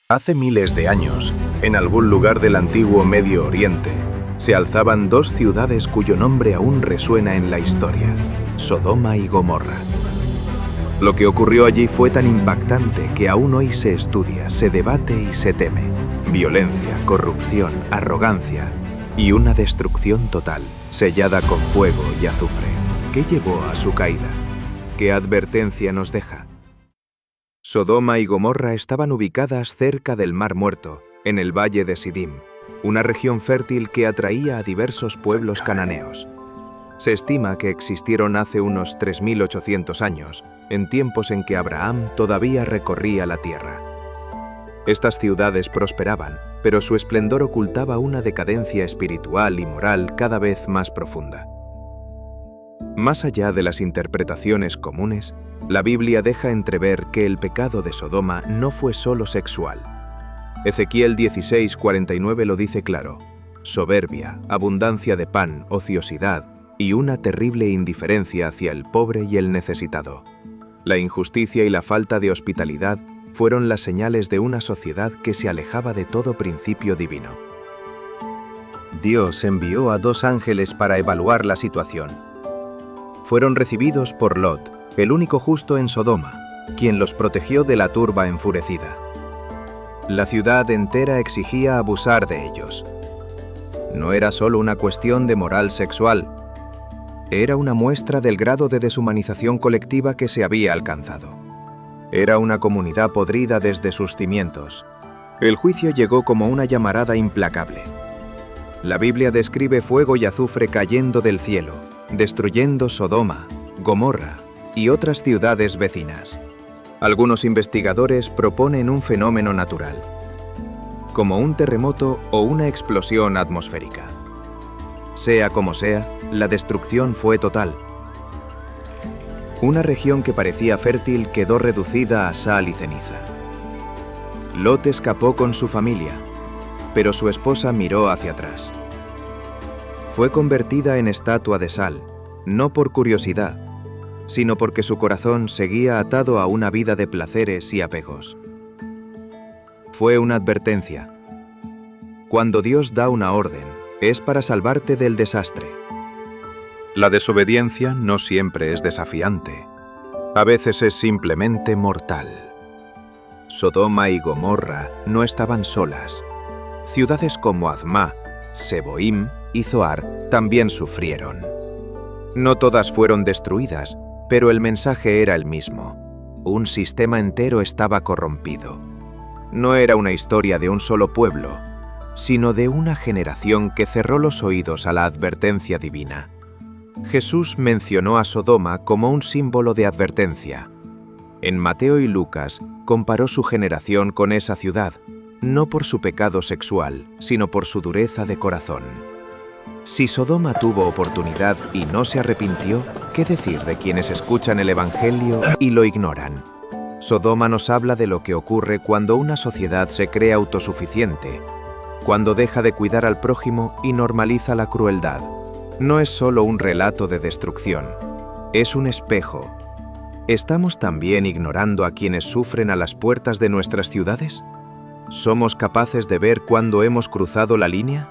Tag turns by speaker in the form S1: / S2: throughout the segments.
S1: Hace miles de años, en algún lugar del antiguo Medio Oriente, se alzaban dos ciudades cuyo nombre aún resuena en la historia: Sodoma y Gomorra. Lo que ocurrió allí fue tan impactante que aún hoy se estudia, se debate y se teme. Violencia, corrupción, arrogancia y una destrucción total, sellada con fuego y azufre. ¿Qué llevó a su caída? ¿Qué advertencia nos deja? Sodoma y Gomorra estaban ubicadas cerca del Mar Muerto, en el valle de Sidim, una región fértil que atraía a diversos pueblos cananeos. Se estima que existieron hace unos 3.800 años, en tiempos en que Abraham todavía recorría la tierra. Estas ciudades prosperaban, pero su esplendor ocultaba una decadencia espiritual y moral cada vez más profunda. Más allá de las interpretaciones comunes, la Biblia deja entrever que el pecado de Sodoma no fue solo sexual. Ezequiel 16:49 lo dice claro: soberbia, abundancia de pan, ociosidad y una terrible indiferencia hacia el pobre y el necesitado. La injusticia y la falta de hospitalidad fueron las señales de una sociedad que se alejaba de todo principio divino. Dios envió a dos ángeles para evaluar la situación. Fueron recibidos por Lot, el único justo en Sodoma, quien los protegió de la turba enfurecida. La ciudad entera exigía abusar de ellos. No era solo una cuestión de moral sexual, era una muestra del grado de deshumanización colectiva que se había alcanzado. Era una comunidad podrida desde sus cimientos. El juicio llegó como una llamarada implacable. La Biblia describe fuego y azufre cayendo del cielo, destruyendo Sodoma, Gomorra y otras ciudades vecinas. Algunos investigadores proponen un fenómeno natural, como un terremoto o una explosión atmosférica. Sea como sea, la destrucción fue total. Una región que parecía fértil quedó reducida a sal y ceniza. Lot escapó con su familia, pero su esposa miró hacia atrás. Fue convertida en estatua de sal, no por curiosidad, sino porque su corazón seguía atado a una vida de placeres y apegos. Fue una advertencia. Cuando Dios da una orden, es para salvarte del desastre. La desobediencia no siempre es desafiante. A veces es simplemente mortal. Sodoma y Gomorra no estaban solas. Ciudades como Admá, Seboim y Zoar también sufrieron. No todas fueron destruidas, pero el mensaje era el mismo. Un sistema entero estaba corrompido. No era una historia de un solo pueblo, sino de una generación que cerró los oídos a la advertencia divina. Jesús mencionó a Sodoma como un símbolo de advertencia. En Mateo y Lucas comparó su generación con esa ciudad, no por su pecado sexual, sino por su dureza de corazón. Si Sodoma tuvo oportunidad y no se arrepintió, ¿qué decir de quienes escuchan el Evangelio y lo ignoran? Sodoma nos habla de lo que ocurre cuando una sociedad se cree autosuficiente, cuando deja de cuidar al prójimo y normaliza la crueldad. No es solo un relato de destrucción, es un espejo. ¿Estamos también ignorando a quienes sufren a las puertas de nuestras ciudades? ¿Somos capaces de ver cuándo hemos cruzado la línea?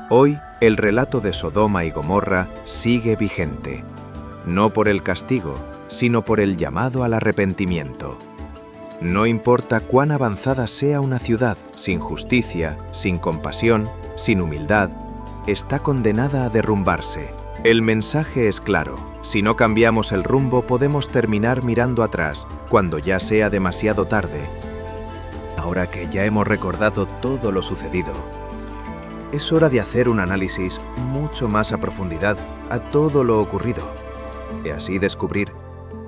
S1: Hoy, el relato de Sodoma y Gomorra sigue vigente, no por el castigo, sino por el llamado al arrepentimiento. No importa cuán avanzada sea una ciudad, sin justicia, sin compasión, sin humildad, está condenada a derrumbarse. El mensaje es claro: si no cambiamos el rumbo, podemos terminar mirando atrás, cuando ya sea demasiado tarde. Ahora que ya hemos recordado todo lo sucedido, es hora de hacer un análisis mucho más a profundidad a todo lo ocurrido, y así descubrir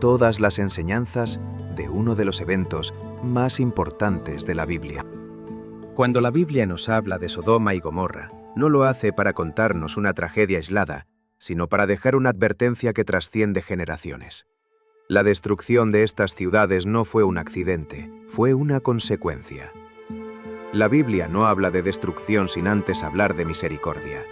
S1: todas las enseñanzas de uno de los eventos más importantes de la Biblia. Cuando la Biblia nos habla de Sodoma y Gomorra, no lo hace para contarnos una tragedia aislada, sino para dejar una advertencia que trasciende generaciones. La destrucción de estas ciudades no fue un accidente, fue una consecuencia. La Biblia no habla de destrucción sin antes hablar de misericordia.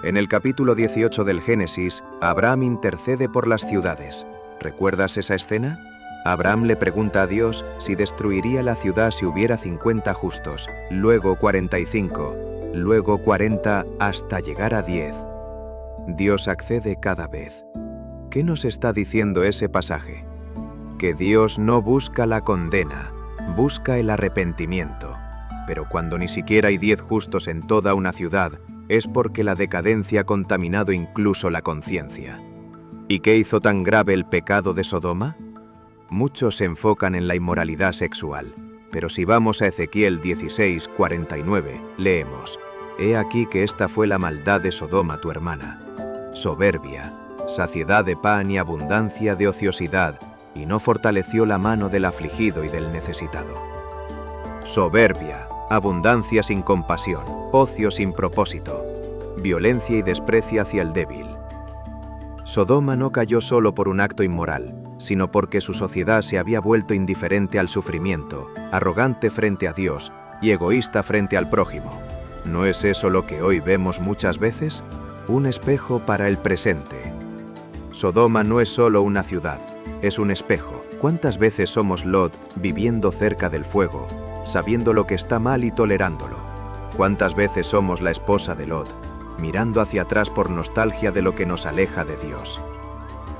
S1: En el capítulo 18 del Génesis, Abraham intercede por las ciudades. ¿Recuerdas esa escena? Abraham le pregunta a Dios si destruiría la ciudad si hubiera 50 justos, luego 45, luego 40 hasta llegar a 10. Dios accede cada vez. ¿Qué nos está diciendo ese pasaje? Que Dios no busca la condena, busca el arrepentimiento. Pero cuando ni siquiera hay 10 justos en toda una ciudad, es porque la decadencia ha contaminado incluso la conciencia. ¿Y qué hizo tan grave el pecado de Sodoma? Muchos se enfocan en la inmoralidad sexual, pero si vamos a Ezequiel 16:49, leemos: «He aquí que esta fue la maldad de Sodoma tu hermana, soberbia, saciedad de pan y abundancia de ociosidad, y no fortaleció la mano del afligido y del necesitado». Soberbia, abundancia sin compasión, ocio sin propósito, violencia y desprecio hacia el débil. Sodoma no cayó solo por un acto inmoral, sino porque su sociedad se había vuelto indiferente al sufrimiento, arrogante frente a Dios y egoísta frente al prójimo. ¿No es eso lo que hoy vemos muchas veces? Un espejo para el presente. Sodoma no es solo una ciudad, es un espejo. ¿Cuántas veces somos Lot viviendo cerca del fuego, sabiendo lo que está mal y tolerándolo? ¿Cuántas veces somos la esposa de Lot, mirando hacia atrás por nostalgia de lo que nos aleja de Dios?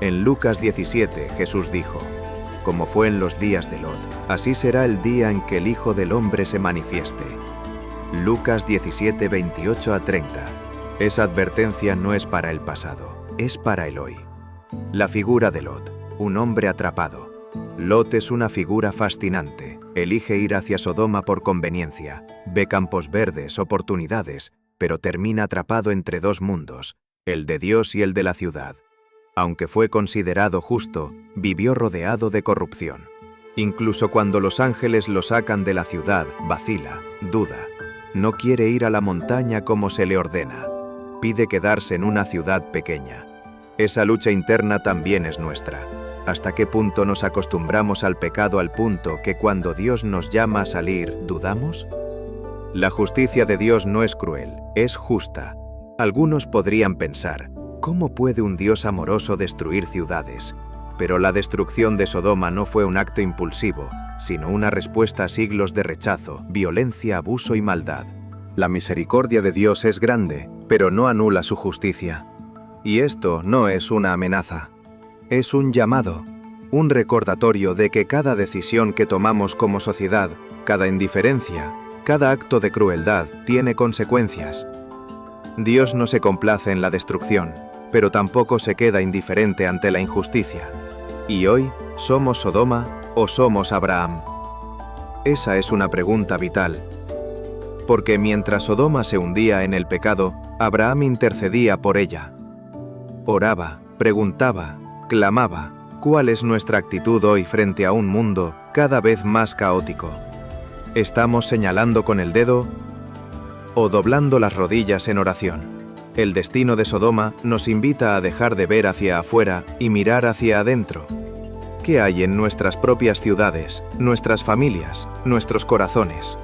S1: En Lucas 17, Jesús dijo: «Como fue en los días de Lot, así será el día en que el Hijo del Hombre se manifieste». Lucas 17, 28 a 30. Esa advertencia no es para el pasado, es para el hoy. La figura de Lot, un hombre atrapado. Lot es una figura fascinante. Elige ir hacia Sodoma por conveniencia, ve campos verdes, oportunidades, pero termina atrapado entre dos mundos, el de Dios y el de la ciudad. Aunque fue considerado justo, vivió rodeado de corrupción. Incluso cuando los ángeles lo sacan de la ciudad, vacila, duda. No quiere ir a la montaña como se le ordena. Pide quedarse en una ciudad pequeña. Esa lucha interna también es nuestra. ¿Hasta qué punto nos acostumbramos al pecado al punto que cuando Dios nos llama a salir, dudamos? La justicia de Dios no es cruel, es justa. Algunos podrían pensar: ¿cómo puede un Dios amoroso destruir ciudades? Pero la destrucción de Sodoma no fue un acto impulsivo, sino una respuesta a siglos de rechazo, violencia, abuso y maldad. La misericordia de Dios es grande, pero no anula su justicia. Y esto no es una amenaza. Es un llamado, un recordatorio de que cada decisión que tomamos como sociedad, cada indiferencia, cada acto de crueldad tiene consecuencias. Dios no se complace en la destrucción, pero tampoco se queda indiferente ante la injusticia. ¿Y hoy somos Sodoma o somos Abraham? Esa es una pregunta vital. Porque mientras Sodoma se hundía en el pecado, Abraham intercedía por ella. Oraba, preguntaba, clamaba. ¿Cuál es nuestra actitud hoy frente a un mundo cada vez más caótico? ¿Estamos señalando con el dedo o doblando las rodillas en oración? El destino de Sodoma nos invita a dejar de ver hacia afuera y mirar hacia adentro. ¿Qué hay en nuestras propias ciudades, nuestras familias, nuestros corazones?